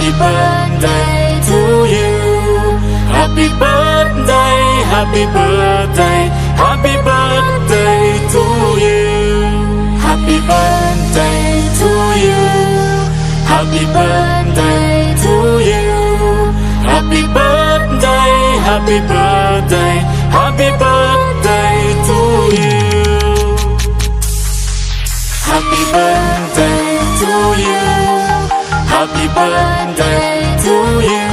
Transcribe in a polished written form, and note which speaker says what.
Speaker 1: Happy birthday to you. Happy birthday, happy birthday, happy birthday to you. Happy birthday to you. Happy birthday to you. Happy birthday, happy birthday, happy birthday to you. Happy birthday to you. Happy birthday to you.